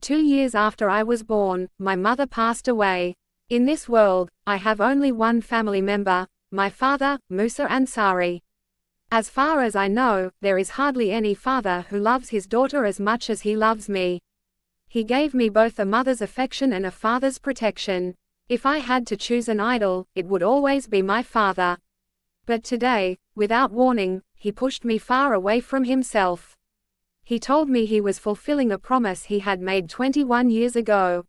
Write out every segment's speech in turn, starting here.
2 years after I was born, my mother passed away. In this world, I have only one family member, my father, Musa Ansari. As far as I know, there is hardly any father who loves his daughter as much as he loves me. He gave me both a mother's affection and a father's protection. If I had to choose an idol, it would always be my father. But today, without warning, he pushed me far away from himself. He told me he was fulfilling a promise he had made 21 years ago.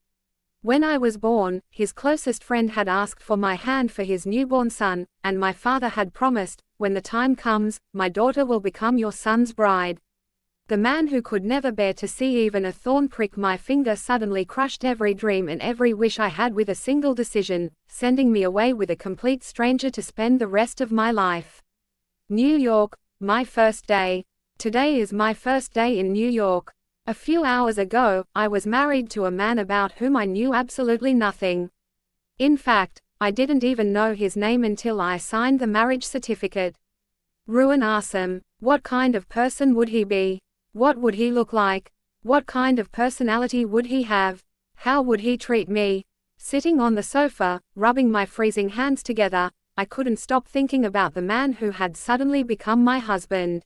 When I was born, his closest friend had asked for my hand for his newborn son, and my father had promised, "When the time comes, my daughter will become your son's bride." The man who could never bear to see even a thorn prick my finger suddenly crushed every dream and every wish I had with a single decision, sending me away with a complete stranger to spend the rest of my life. New York, my first day. Today is my first day in New York. A few hours ago, I was married to a man about whom I knew absolutely nothing. In fact, I didn't even know his name until I signed the marriage certificate. Ruwan Asam. What kind of person would he be? What would he look like? What kind of personality would he have? How would he treat me? Sitting on the sofa, rubbing my freezing hands together, I couldn't stop thinking about the man who had suddenly become my husband.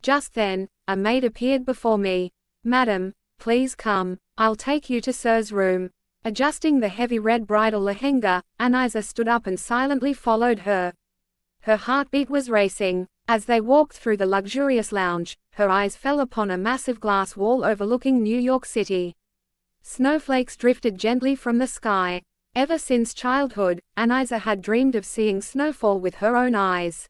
Just then, a maid appeared before me. "Madam, please come. I'll take you to Sir's room." Adjusting the heavy red bridal lehenga, Anisa stood up and silently followed her. Her heartbeat was racing. As they walked through the luxurious lounge, her eyes fell upon a massive glass wall overlooking New York City. Snowflakes drifted gently from the sky. Ever since childhood, Anisa had dreamed of seeing snowfall with her own eyes.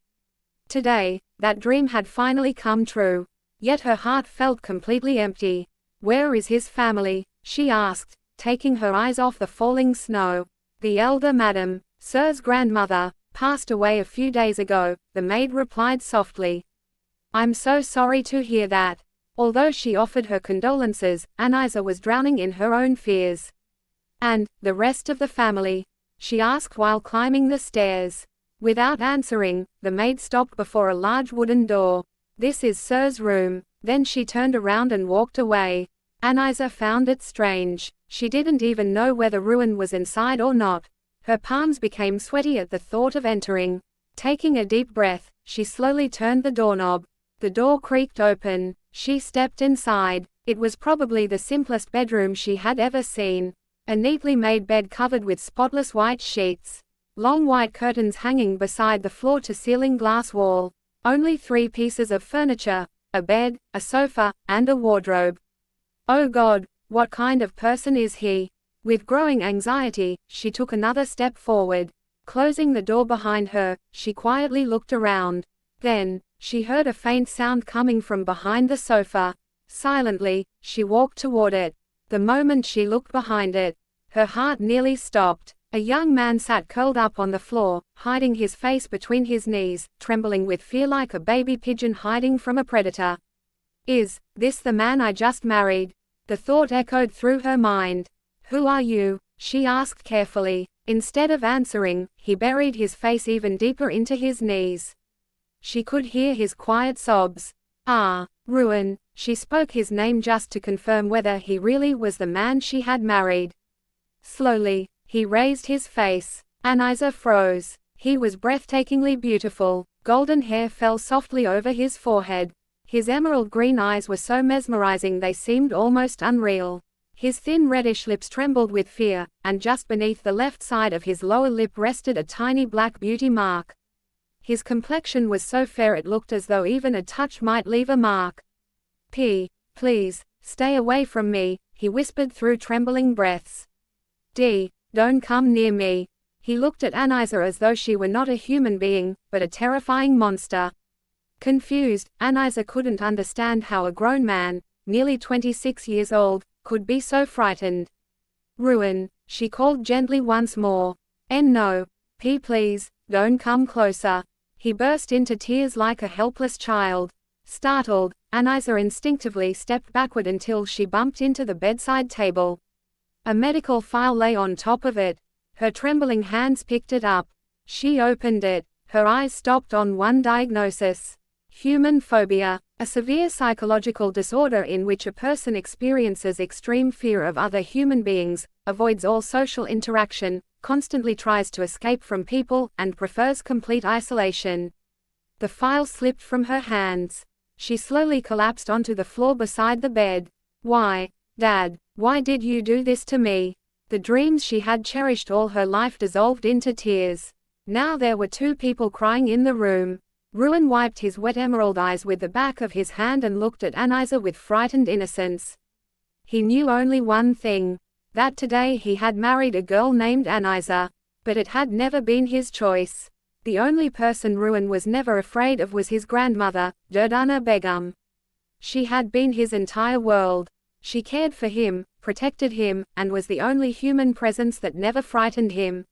Today, that dream had finally come true. Yet her heart felt completely empty. "Where is his family?" she asked, taking her eyes off the falling snow. "The elder Madam, Sir's grandmother, passed away a few days ago," the maid replied softly. "I'm so sorry to hear that." Although she offered her condolences, Anisa was drowning in her own fears. "And the rest of the family?" she asked while climbing the stairs. Without answering, the maid stopped before a large wooden door. "This is Sir's room." Then she turned around and walked away. Anisa found it strange. She didn't even know whether Ruwan was inside or not. Her palms became sweaty at the thought of entering. Taking a deep breath, she slowly turned the doorknob. The door creaked open. She stepped inside. It was probably the simplest bedroom she had ever seen. A neatly made bed covered with spotless white sheets. Long white curtains hanging beside the floor-to-ceiling glass wall. Only 3 pieces of furniture: a bed, a sofa, and a wardrobe. Oh God, what kind of person is he? With growing anxiety, she took another step forward. Closing the door behind her, she quietly looked around. Then, she heard a faint sound coming from behind the sofa. Silently, she walked toward it. The moment she looked behind it, her heart nearly stopped. A young man sat curled up on the floor, hiding his face between his knees, trembling with fear like a baby pigeon hiding from a predator. "Is this the man I just married?" The thought echoed through her mind. "Who are you?" she asked carefully. Instead of answering, he buried his face even deeper into his knees. She could hear his quiet sobs. "Ah, Ruwan." She spoke his name just to confirm whether he really was the man she had married. Slowly, he raised his face. Anisa froze. He was breathtakingly beautiful. Golden hair fell softly over his forehead. His emerald green eyes were so mesmerizing they seemed almost unreal. His thin reddish lips trembled with fear, and just beneath the left side of his lower lip rested a tiny black beauty mark. His complexion was so fair it looked as though even a touch might leave a mark. Please, stay away from me," he whispered through trembling breaths. Don't come near me." He looked at Anisa as though she were not a human being, but a terrifying monster. Confused, Anisa couldn't understand how a grown man, nearly 26 years old, could be so frightened. "Ruwan," she called gently once more. "No. Please, don't come closer." He burst into tears like a helpless child. Startled, Anisa instinctively stepped backward until she bumped into the bedside table. A medical file lay on top of it. Her trembling hands picked it up. She opened it. Her eyes stopped on one diagnosis: human phobia. A severe psychological disorder in which a person experiences extreme fear of other human beings, avoids all social interaction, constantly tries to escape from people, and prefers complete isolation. The file slipped from her hands. She slowly collapsed onto the floor beside the bed. Why, Dad, why did you do this to me? The dreams she had cherished all her life dissolved into tears. Now there were two people crying in the room. Ruin wiped his wet emerald eyes with the back of his hand and looked at Anisa with frightened innocence. He knew only one thing. That today he had married a girl named Anisa. But it had never been his choice. The only person Ruin was never afraid of was his grandmother, Durdana Begum. She had been his entire world. She cared for him, protected him, and was the only human presence that never frightened him.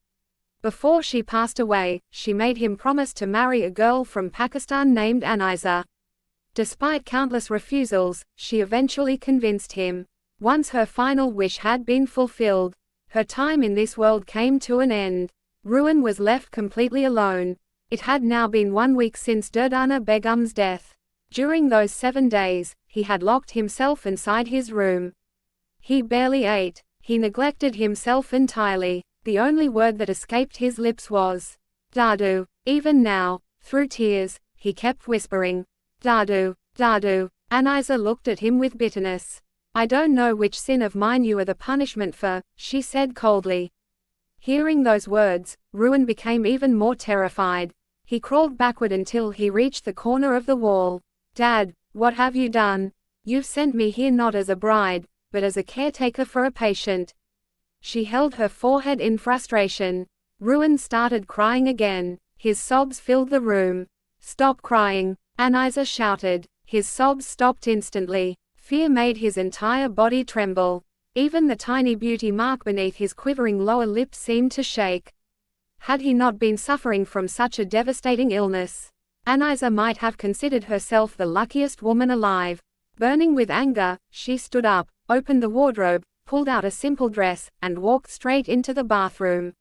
Before she passed away, she made him promise to marry a girl from Pakistan named Anisa. Despite countless refusals, she eventually convinced him. Once her final wish had been fulfilled, her time in this world came to an end. Ruin was left completely alone. It had now been 1 week since Durdana Begum's death. During those 7 days, he had locked himself inside his room. He barely ate. He neglected himself entirely. The only word that escaped his lips was, Dadu. Even now, through tears, he kept whispering, Dadu, Dadu. Anisa looked at him with bitterness. I don't know which sin of mine you are the punishment for, she said coldly. Hearing those words, Ruin became even more terrified. He crawled backward until he reached the corner of the wall. Dad, what have you done? You've sent me here not as a bride, but as a caretaker for a patient. She held her forehead in frustration. Ruin started crying again. His sobs filled the room. Stop crying, Anisa shouted. His sobs stopped instantly. Fear made his entire body tremble. Even the tiny beauty mark beneath his quivering lower lip seemed to shake. Had he not been suffering from such a devastating illness, Anisa might have considered herself the luckiest woman alive. Burning with anger, she stood up, opened the wardrobe, pulled out a simple dress, and walked straight into the bathroom.